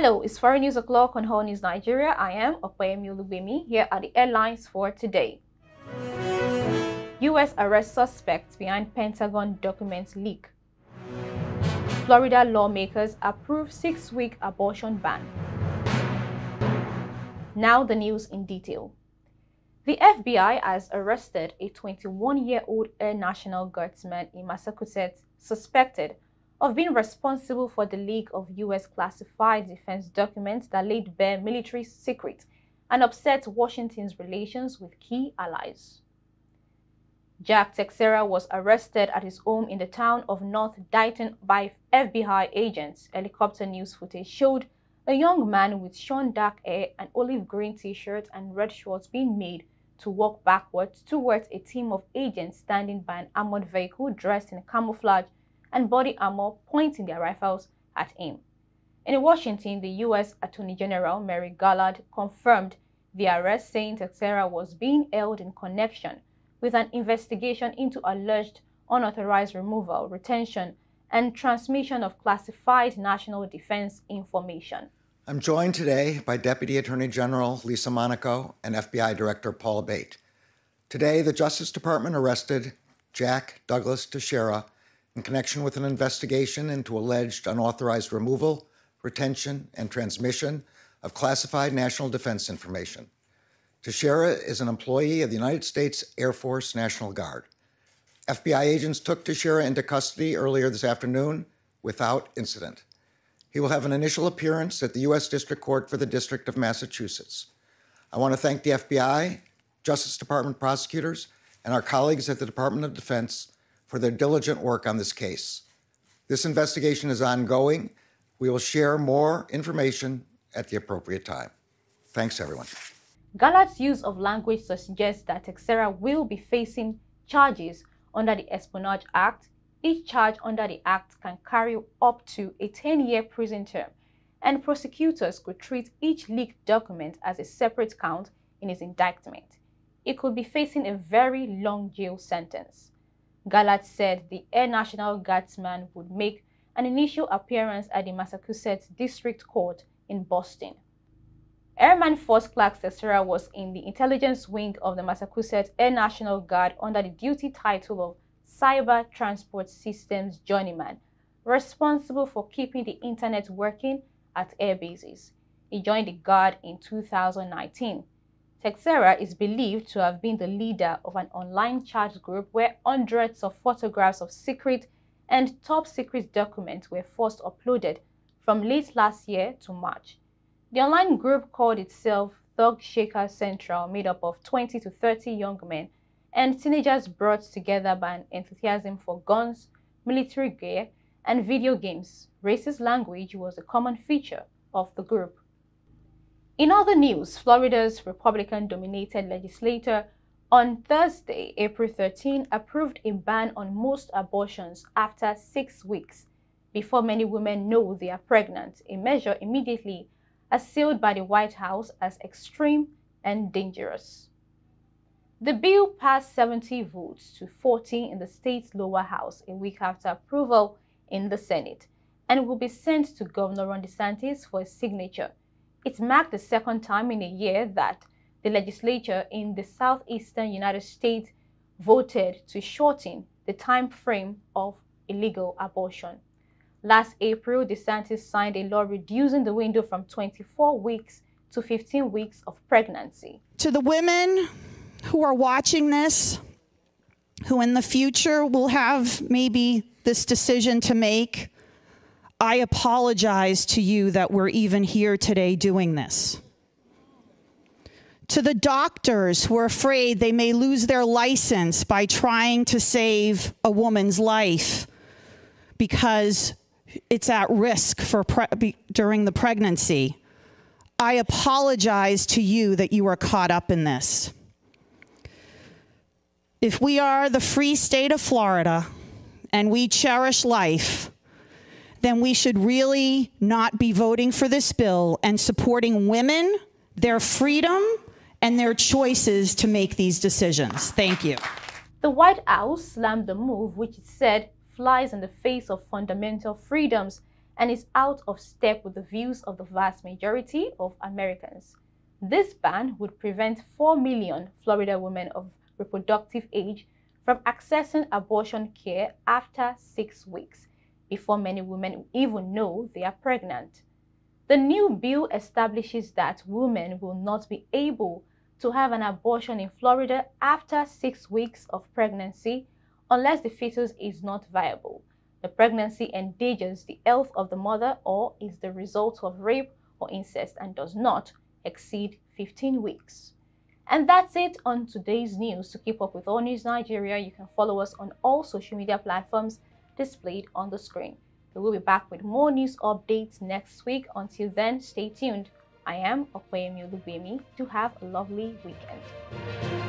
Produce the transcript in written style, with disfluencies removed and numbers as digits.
Hello, it's Foreign News O'Clock on Allnews Nigeria. I am Opeyemi. Here are the headlines for today. U.S. arrests suspects behind Pentagon documents leak. Florida lawmakers approve 6-week abortion ban. Now the news in detail. The FBI has arrested a 21-year-old Air National Guardsman in Massachusetts suspected of being responsible for the leak of U.S. classified defense documents that laid bare military secrets and upset Washington's relations with key allies. Jack Teixeira was arrested at his home in the town of North Dayton by FBI agents. Helicopter news footage showed a young man with shorn dark hair, an olive green t-shirt and red shorts being made to walk backwards towards a team of agents standing by an armored vehicle dressed in camouflage and body armor, pointing their rifles at him. In Washington, the U.S. Attorney General Merrick Garland confirmed the arrest, saying Teixeira was being held in connection with an investigation into alleged unauthorized removal, retention, and transmission of classified national defense information. I'm joined today by Deputy Attorney General Lisa Monaco and FBI Director Paul Bate. Today, the Justice Department arrested Jack Douglas Teixeira in connection with an investigation into alleged unauthorized removal, retention, and transmission of classified national defense information. Teixeira is an employee of the United States Air Force National Guard. FBI agents took Teixeira into custody earlier this afternoon without incident. He will have an initial appearance at the U.S. District Court for the District of Massachusetts. I want to thank the FBI, Justice Department prosecutors, and our colleagues at the Department of Defense for their diligent work on this case. This investigation is ongoing. We will share more information at the appropriate time. Thanks, everyone. Garland's use of language suggests that Teixeira will be facing charges under the Espionage Act. Each charge under the Act can carry up to a 10-year prison term, and prosecutors could treat each leaked document as a separate count in his indictment. He could be facing a very long jail sentence. Garland said the Air National Guardsman would make an initial appearance at the Massachusetts District Court in Boston. Airman First Class Teixeira was in the intelligence wing of the Massachusetts Air National Guard under the duty title of Cyber Transport Systems Journeyman, responsible for keeping the internet working at air bases. He joined the Guard in 2019. Teixeira is believed to have been the leader of an online chat group where hundreds of photographs of secret and top secret documents were first uploaded from late last year to March. The online group called itself Thug Shaker Central, made up of 20 to 30 young men and teenagers brought together by an enthusiasm for guns, military gear, and video games. Racist language was a common feature of the group. In other news, Florida's Republican-dominated legislature on Thursday, April 13, approved a ban on most abortions after 6 weeks before many women know they are pregnant, a measure immediately assailed by the White House as extreme and dangerous. The bill passed 70 votes to 40 in the state's lower house a week after approval in the Senate, and will be sent to Governor Ron DeSantis for his signature. It marked the second time in a year that the legislature in the southeastern United States voted to shorten the time frame of illegal abortion. Last April, DeSantis signed a law reducing the window from 24 weeks to 15 weeks of pregnancy. To the women who are watching this, who in the future will have maybe this decision to make, I apologize to you that we're even here today doing this. To the doctors who are afraid they may lose their license by trying to save a woman's life because it's at risk for during the pregnancy, I apologize to you that you are caught up in this. If we are the free state of Florida and we cherish life, then we should really not be voting for this bill and supporting women, their freedom, and their choices to make these decisions. Thank you. The White House slammed the move, which it said flies in the face of fundamental freedoms and is out of step with the views of the vast majority of Americans. This ban would prevent 4 million Florida women of reproductive age from accessing abortion care after 6 weeks, before many women even know they are pregnant. The new bill establishes that women will not be able to have an abortion in Florida after 6 weeks of pregnancy unless the fetus is not viable, the pregnancy endangers the health of the mother, or is the result of rape or incest and does not exceed 15 weeks. And that's it on today's news. To keep up with All News Nigeria, you can follow us on all social media platforms displayed on the screen. We will be back with more news updates next week. Until then, stay tuned. I am Okweyemi Olubemi. Do have a lovely weekend.